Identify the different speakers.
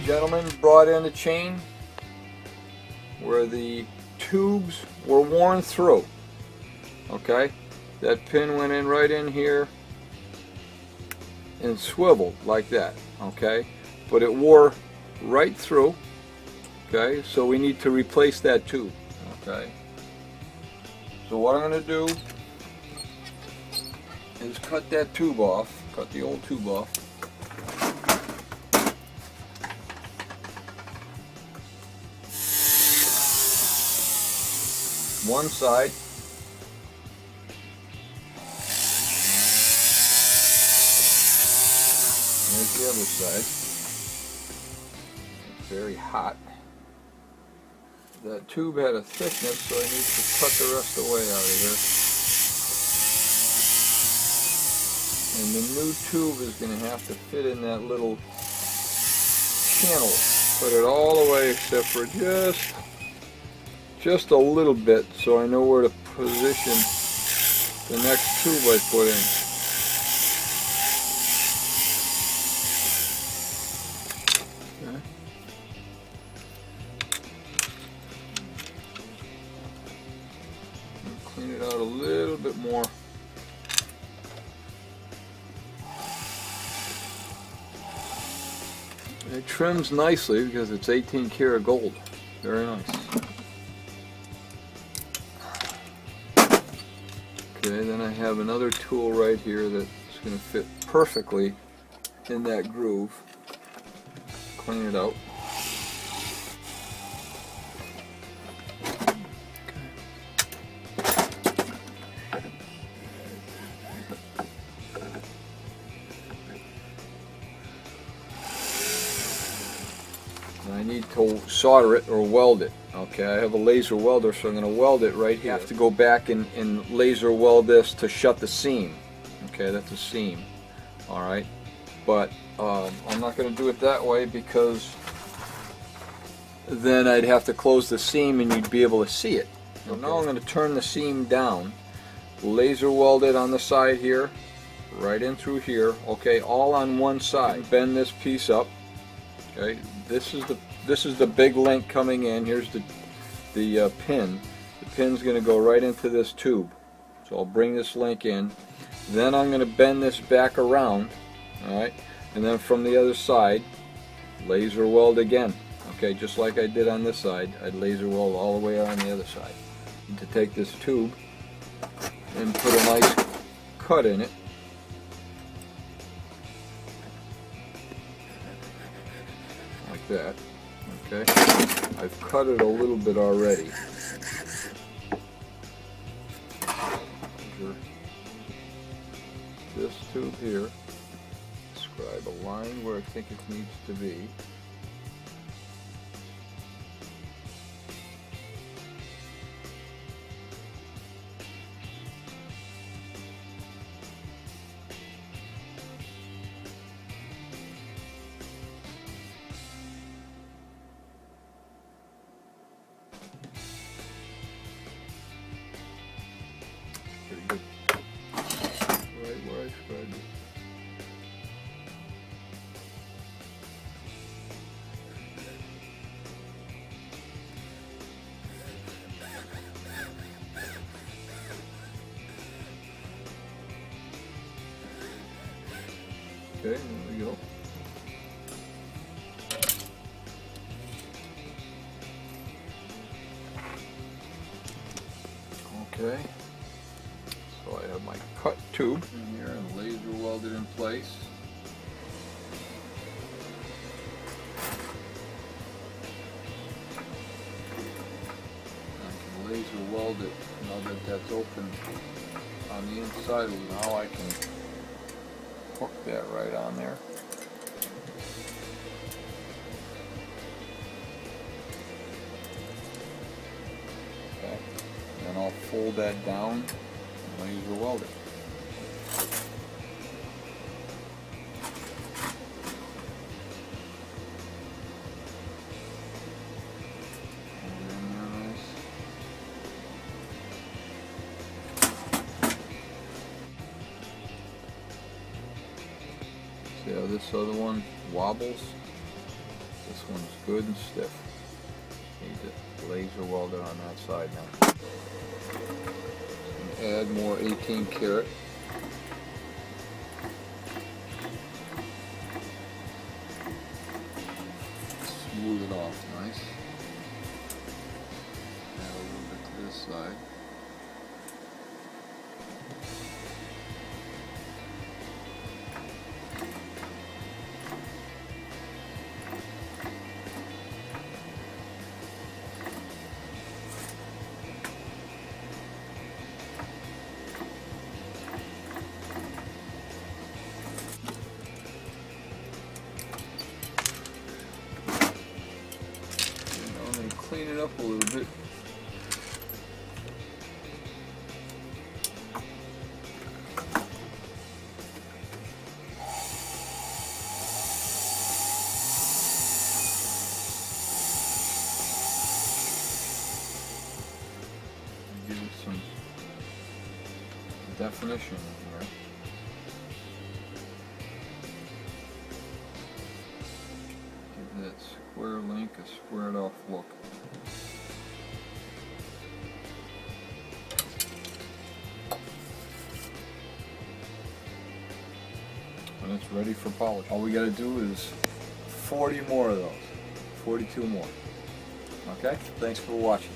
Speaker 1: gentleman brought in a chain where the tubes were worn through. Okay, that pin went in right in here and swiveled like that. Okay, but it wore right through. Okay, so we need to replace that tube. Okay, so what I'm going to do is cut that tube off, cut the old tube off. One side. There's the other side. It's very hot. That tube had a thickness, so I need to cut the rest away out of here. And the new tube is going to have to fit in that little channel. Put it all the way except for just a little bit, so I know where to position the next tube I put in. Okay. Clean it out a little bit more. It trims nicely because it's 18 karat gold. Very nice. Okay, then I have another tool right here that's going to fit perfectly in that groove. Clean it out. I need to solder it or weld it. Okay, I have a laser welder, so I'm going to weld it right here. I have to go back and laser weld this to shut the seam. Okay, that's a seam. Alright, but I'm not going to do it that way because then I'd have to close the seam and you'd be able to see it. So now I'm going to turn the seam down, laser weld it on the side here, right in through here. Okay, all on one side. Bend this piece up. Okay, this is the big link coming in. Here's the pin. The pin's going to go right into this tube. So I'll bring this link in. Then I'm going to bend this back around. Alright, and then from the other side, laser weld again. Okay, just like I did on this side, I'd laser weld all the way on the other side. And to take this tube and put a nice cut in it. Like that. Okay, I've cut it a little bit already. Measure this tube here, describe a line where I think it needs to be. Pretty good. Right where I spread it. Okay, there we go. Okay, so I have my cut tube in here and laser welded in place. I can laser weld it now that that's open on the inside. Now I can hook that right on there. Okay, then I'll fold that down and laser weld it. See how this other one wobbles? This one's good and stiff. Need to laser weld it on that side now. And add more 18 karat. Smooth it off nice. Add a little bit to this side. Clean it up a little bit. Give it some definition in here. Give that square link a squared off look. And it's ready for polish. All we got to do is 40 more of those. 42 more. Okay? Thanks for watching.